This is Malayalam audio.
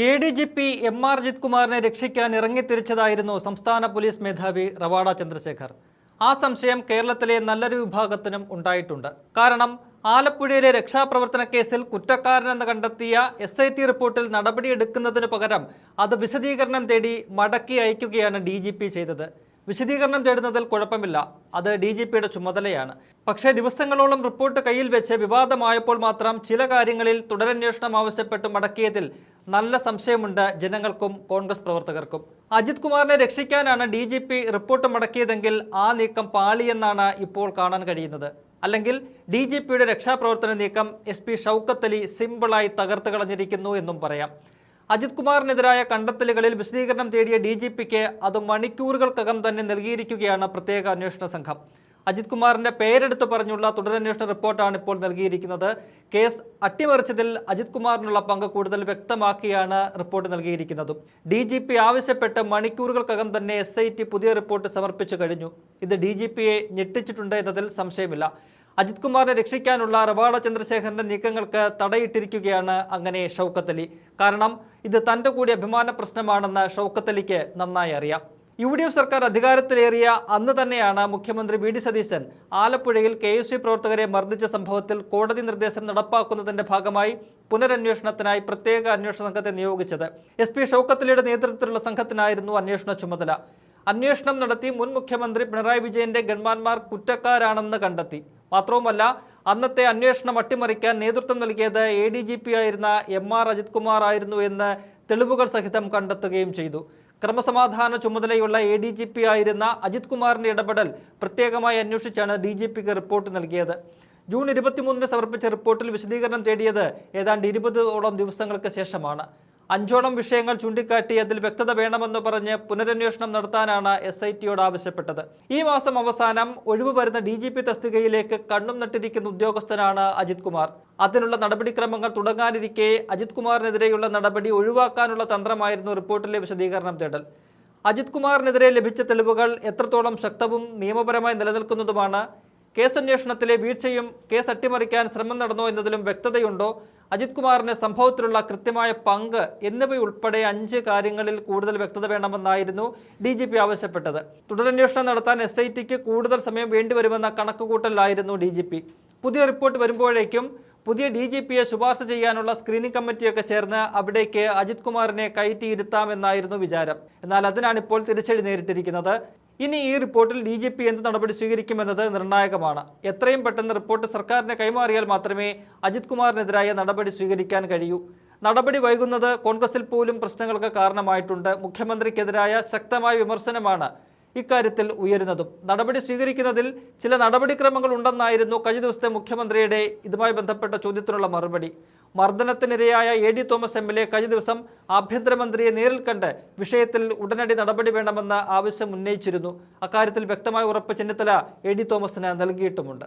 ADGP MR അജിത് കുമാറിനെ രക്ഷിക്കാൻ ഇറങ്ങിത്തിരിച്ചതായിരുന്നു സംസ്ഥാന പോലീസ് മേധാവി റവാഡ ചന്ദ്രശേഖർ. ആ സംശയം കേരളത്തിലെ നല്ലൊരു വിഭാഗത്തിനും ഉണ്ടായിട്ടുണ്ട്. കാരണം ആലപ്പുഴയിലെ രക്ഷാപ്രവർത്തന കേസിൽ കുറ്റക്കാരനെന്ന് കണ്ടെത്തിയ SIT റിപ്പോർട്ടിൽ നടപടിയെടുക്കുന്നതിനു പകരം അത് വിശദീകരണം തേടി മടക്കി അയക്കുകയാണ് DGP ചെയ്തത്. വിശദീകരണം തേടുന്നതിൽ കുഴപ്പമില്ല, അത് DGPയുടെ ചുമതലയാണ്. പക്ഷേ ദിവസങ്ങളോളം റിപ്പോർട്ട് കയ്യിൽ വെച്ച് വിവാദമായപ്പോൾ മാത്രം ചില കാര്യങ്ങളിൽ തുടരന്വേഷണം ആവശ്യപ്പെട്ട് മടക്കിയതിൽ നല്ല സംശയമുണ്ട് ജനങ്ങൾക്കും കോൺഗ്രസ് പ്രവർത്തകർക്കും. അജിത് കുമാറിനെ രക്ഷിക്കാനാണ് DGP റിപ്പോർട്ട് മടക്കിയതെങ്കിൽ ആ നീക്കം പാളിയെന്നാണ് ഇപ്പോൾ കാണാൻ കഴിയുന്നത്. അല്ലെങ്കിൽ DGPയുടെ രക്ഷാപ്രവർത്തന നീക്കം SP ഷൗക്കത്ത് അലി സിമ്പിളായി തകർത്ത് കളഞ്ഞിരിക്കുന്നു എന്നും പറയാം. അജിത് കുമാറിനെതിരായ കണ്ടെത്തലുകളിൽ വിശദീകരണം തേടിയ DGPക്ക് അത് മണിക്കൂറുകൾക്കകം തന്നെ നൽകിയിരിക്കുകയാണ് പ്രത്യേക അന്വേഷണ സംഘം. അജിത് കുമാറിന്റെ പേരെടുത്ത് പറഞ്ഞുള്ള തുടരന്വേഷണ റിപ്പോർട്ടാണ് ഇപ്പോൾ നൽകിയിരിക്കുന്നത്. കേസ് അട്ടിമറിച്ചതിൽ അജിത് കുമാറിനുള്ള പങ്ക് കൂടുതൽ വ്യക്തമാക്കിയാണ് റിപ്പോർട്ട് നൽകിയിരിക്കുന്നതും. DGP ആവശ്യപ്പെട്ട് മണിക്കൂറുകൾക്കകം തന്നെ SIT പുതിയ റിപ്പോർട്ട് സമർപ്പിച്ചു കഴിഞ്ഞു. ഇത് DGPയെ ഞെട്ടിച്ചിട്ടുണ്ട് എന്നതിൽ സംശയമില്ല. അജിത് കുമാറിനെ രക്ഷിക്കാനുള്ള റവാഡ ചന്ദ്രശേഖരന്റെ നീക്കങ്ങൾക്ക് തടയിട്ടിരിക്കുകയാണ് അങ്ങനെ ഷൗക്കത്ത് അലി. കാരണം ഇത് തന്റെ കൂടി അഭിമാന പ്രശ്നമാണെന്ന് ഷൗക്കത്ത് അലിക്ക് നന്നായി അറിയാം. UDF സർക്കാർ അധികാരത്തിലേറിയ അന്ന് തന്നെയാണ് മുഖ്യമന്ത്രി VD സതീശൻ ആലപ്പുഴയിൽ KSU പ്രവർത്തകരെ മർദ്ദിച്ച സംഭവത്തിൽ കോടതി നിർദ്ദേശം നടപ്പാക്കുന്നതിന്റെ ഭാഗമായി പുനരന്വേഷണത്തിനായി പ്രത്യേക അന്വേഷണ സംഘത്തെ നിയോഗിച്ചത്. SP ഷൗക്കത്ത് അലിയുടെ നേതൃത്വത്തിലുള്ള സംഘത്തിനായിരുന്നു അന്വേഷണ ചുമതല. അന്വേഷണം നടത്തി മുൻ മുഖ്യമന്ത്രി പിണറായി വിജയന്റെ ഗൺമാന്മാർ കുറ്റക്കാരാണെന്ന് കണ്ടെത്തി. മാത്രവുമല്ല, അന്നത്തെ അന്വേഷണം അട്ടിമറിക്കാൻ നേതൃത്വം നൽകിയത് ADGP ആയിരുന്ന MR അജിത് കുമാർ ആയിരുന്നു എന്ന് തെളിവുകൾ സഹിതം കണ്ടെത്തുകയും ചെയ്തു. ക്രമസമാധാന ചുമതലയുള്ള ADGP ആയിരുന്ന അജിത് കുമാറിന്റെ ഇടപെടൽ പ്രത്യേകമായി അന്വേഷിച്ചാണ് DGPക്ക് റിപ്പോർട്ട് നൽകിയത്. ജൂൺ 23 സമർപ്പിച്ച റിപ്പോർട്ടിൽ വിശദീകരണം തേടിയത് ഏതാണ്ട് 20ഓളം ദിവസങ്ങൾക്ക് ശേഷമാണ്. 5ഓളം വിഷയങ്ങൾ ചൂണ്ടിക്കാട്ടി അതിൽ വ്യക്തത വേണമെന്ന് പറഞ്ഞ് പുനരന്വേഷണം നടത്താനാണ് SITയോട് ആവശ്യപ്പെട്ടത്. ഈ മാസം അവസാനം ഒഴിവ് വരുന്ന DGP തസ്തികയിലേക്ക് കണ്ണും നട്ടിരിക്കുന്ന ഉദ്യോഗസ്ഥനാണ് അജിത് കുമാർ. അതിനുള്ള നടപടിക്രമങ്ങൾ തുടങ്ങാനിരിക്കെ അജിത് കുമാറിനെതിരെയുള്ള നടപടി ഒഴിവാക്കാനുള്ള തന്ത്രമായിരുന്നു റിപ്പോർട്ടിലെ വിശദീകരണം തേടൽ. അജിത് കുമാറിനെതിരെ ലഭിച്ച തെളിവുകൾ എത്രത്തോളം ശക്തവും നിയമപരമായി നിലനിൽക്കുന്നതുമാണ്, കേസന്വേഷണത്തിലെ വീഴ്ചയും കേസ് അട്ടിമറിക്കാൻ ശ്രമം നടന്നോ എന്നതിലും വ്യക്തതയുണ്ടോ, അജിത് കുമാറിന് സംഭവത്തിലുള്ള കൃത്യമായ പങ്ക് എന്നിവയുൾപ്പെടെ 5 കാര്യങ്ങളിൽ കൂടുതൽ വ്യക്തത വേണമെന്നായിരുന്നു DGP ആവശ്യപ്പെട്ടത്. തുടരന്വേഷണം നടത്താൻ SITക്ക് കൂടുതൽ സമയം വേണ്ടിവരുമെന്ന കണക്കുകൂട്ടലായിരുന്നു DGP. പുതിയ റിപ്പോർട്ട് വരുമ്പോഴേക്കും പുതിയ DGPയെ ശുപാർശ ചെയ്യാനുള്ള സ്ക്രീനിംഗ് കമ്മിറ്റിയൊക്കെ ചേർന്ന് അവിടേക്ക് അജിത് കുമാറിനെ കയറ്റിയിരുത്താമെന്നായിരുന്നു വിചാരം. എന്നാൽ അതിനാണിപ്പോൾ തിരിച്ചടി നേരിട്ടിരിക്കുന്നത്. ഇനി ഈ റിപ്പോർട്ടിൽ DGP എന്ത് നടപടി സ്വീകരിക്കുമെന്നത് നിർണായകമാണ്. എത്രയും പെട്ടെന്ന് റിപ്പോർട്ട് സർക്കാരിനെ കൈമാറിയാൽ മാത്രമേ അജിത് കുമാറിനെതിരായ നടപടി സ്വീകരിക്കാൻ കഴിയൂ. നടപടി വൈകുന്നത് കോൺഗ്രസിൽ പോലും പ്രശ്നങ്ങൾക്ക് കാരണമായിട്ടുണ്ട്. മുഖ്യമന്ത്രിക്കെതിരായ ശക്തമായ വിമർശനമാണ് ഇക്കാര്യത്തിൽ ഉയരുന്നതും. നടപടി സ്വീകരിക്കുന്നതിൽ ചില നടപടിക്രമങ്ങൾ ഉണ്ടെന്നായിരുന്നു കഴിഞ്ഞ ദിവസത്തെ മുഖ്യമന്ത്രിയുടെ ഇതുമായി ബന്ധപ്പെട്ട ചോദ്യത്തിനുള്ള മറുപടി. മർദ്ദനത്തിനിരയായ AD തോമസ് MLA കഴിഞ്ഞ ദിവസം ആഭ്യന്തരമന്ത്രിയെ നേരിൽ കണ്ട് വിഷയത്തിൽ ഉടനടി നടപടി വേണമെന്ന ആവശ്യം ഉന്നയിച്ചിരുന്നു. അക്കാര്യത്തിൽ വ്യക്തമായ ഉറപ്പ് ചെന്നിത്തല AD തോമസിന് നൽകിയിട്ടുമുണ്ട്.